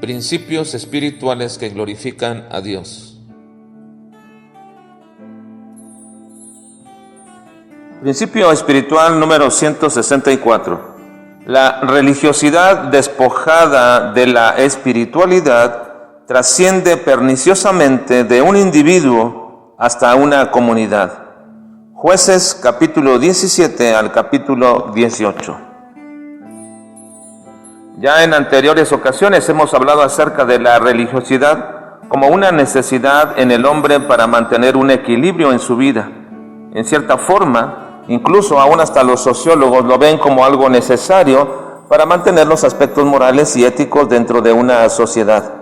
Principios espirituales que glorifican a Dios. Principio espiritual número 164. La religiosidad despojada de la espiritualidad trasciende perniciosamente de un individuo hasta una comunidad. Jueces capítulo 17 al capítulo 18. Ya en anteriores ocasiones hemos hablado acerca de la religiosidad como una necesidad en el hombre para mantener un equilibrio en su vida. En cierta forma, incluso aún hasta los sociólogos lo ven como algo necesario para mantener los aspectos morales y éticos dentro de una sociedad.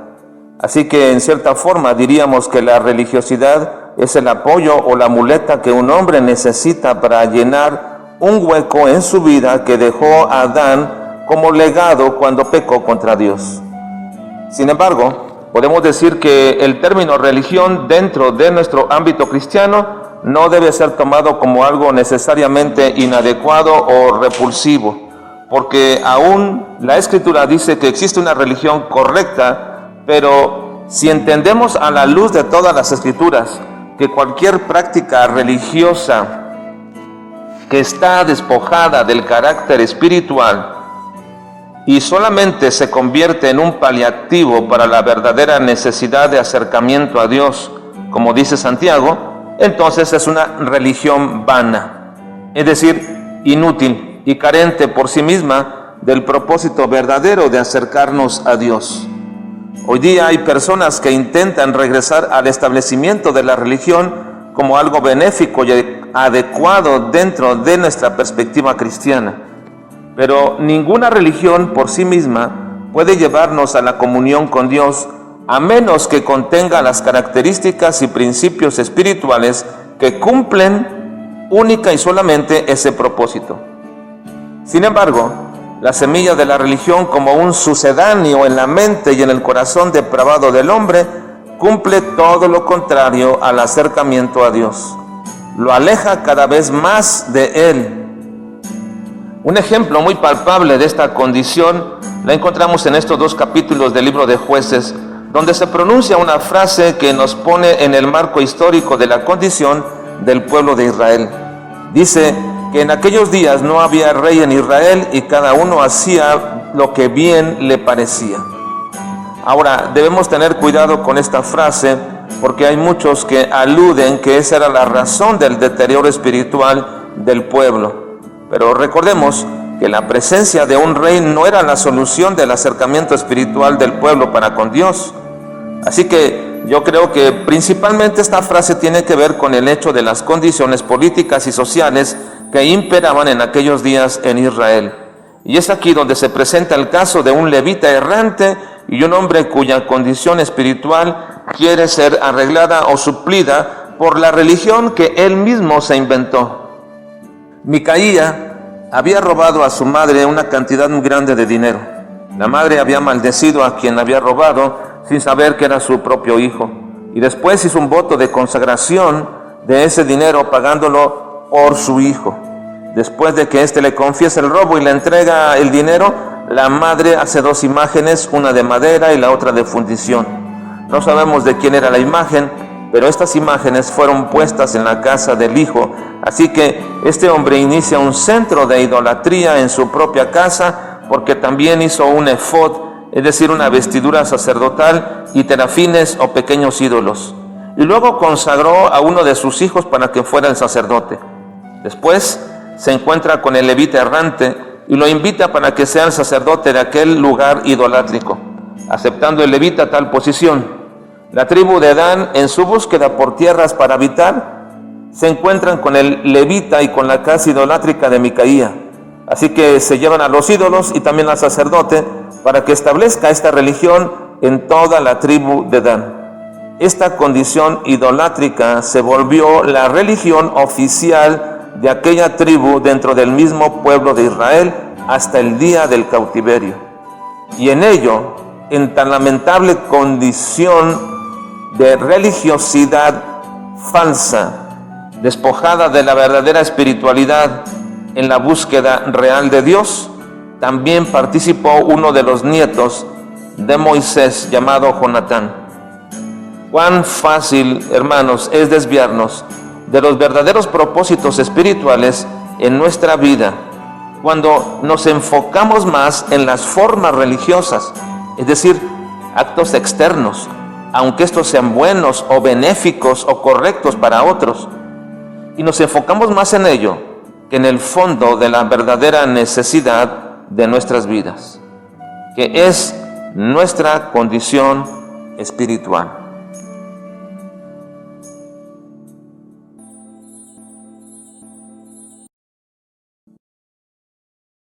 Así que en cierta forma diríamos que la religiosidad es el apoyo o la muleta que un hombre necesita para llenar un hueco en su vida que dejó Adán como legado cuando pecó contra Dios. Sin embargo, podemos decir que el término religión dentro de nuestro ámbito cristiano no debe ser tomado como algo necesariamente inadecuado o repulsivo, porque aún la Escritura dice que existe una religión correcta, pero si entendemos a la luz de todas las Escrituras que cualquier práctica religiosa que está despojada del carácter espiritual y solamente se convierte en un paliativo para la verdadera necesidad de acercamiento a Dios, como dice Santiago, entonces es una religión vana, es decir, inútil y carente por sí misma del propósito verdadero de acercarnos a Dios. Hoy día hay personas que intentan regresar al establecimiento de la religión como algo benéfico y adecuado dentro de nuestra perspectiva cristiana. Pero ninguna religión por sí misma puede llevarnos a la comunión con Dios a menos que contenga las características y principios espirituales que cumplen única y solamente ese propósito. Sin embargo, la semilla de la religión como un sucedáneo en la mente y en el corazón depravado del hombre cumple todo lo contrario al acercamiento a Dios. Lo aleja cada vez más de Él. Un ejemplo muy palpable de esta condición la encontramos en estos dos capítulos del libro de Jueces, donde se pronuncia una frase que nos pone en el marco histórico de la condición del pueblo de Israel. Dice que en aquellos días no había rey en Israel y cada uno hacía lo que bien le parecía. Ahora, debemos tener cuidado con esta frase porque hay muchos que aluden que esa era la razón del deterioro espiritual del pueblo. Pero recordemos que la presencia de un rey no era la solución del acercamiento espiritual del pueblo para con Dios. Así que yo creo que principalmente esta frase tiene que ver con el hecho de las condiciones políticas y sociales que imperaban en aquellos días en Israel. Y es aquí donde se presenta el caso de un levita errante y un hombre cuya condición espiritual quiere ser arreglada o suplida por la religión que él mismo se inventó. Micaía había robado a su madre una cantidad muy grande de dinero. La madre había maldecido a quien había robado sin saber que era su propio hijo. Y después hizo un voto de consagración de ese dinero pagándolo por su hijo. Después de que éste le confiesa el robo y le entrega el dinero, la madre hace dos imágenes, una de madera y la otra de fundición. No sabemos de quién era la imagen, pero estas imágenes fueron puestas en la casa del hijo. Así que este hombre inicia un centro de idolatría en su propia casa, porque también hizo un efod, es decir, una vestidura sacerdotal, y terafines o pequeños ídolos. Y luego consagró a uno de sus hijos para que fuera el sacerdote. Después se encuentra con el levita errante y lo invita para que sea el sacerdote de aquel lugar idolátrico, aceptando el levita tal posición. La tribu de Dan, en su búsqueda por tierras para habitar, se encuentran con el levita y con la casa idolátrica de Micaía. Así que se llevan a los ídolos y también al sacerdote para que establezca esta religión en toda la tribu de Dan. Esta condición idolátrica se volvió la religión oficial de aquella tribu dentro del mismo pueblo de Israel hasta el día del cautiverio. Y en ello, en tan lamentable condición de religiosidad falsa, despojada de la verdadera espiritualidad en la búsqueda real de Dios, también participó uno de los nietos de Moisés llamado Jonatán. Cuán fácil, hermanos, es desviarnos de los verdaderos propósitos espirituales en nuestra vida cuando nos enfocamos más en las formas religiosas, es decir, actos externos, aunque estos sean buenos o benéficos o correctos para otros, y nos enfocamos más en ello que en el fondo de la verdadera necesidad de nuestras vidas, que es nuestra condición espiritual.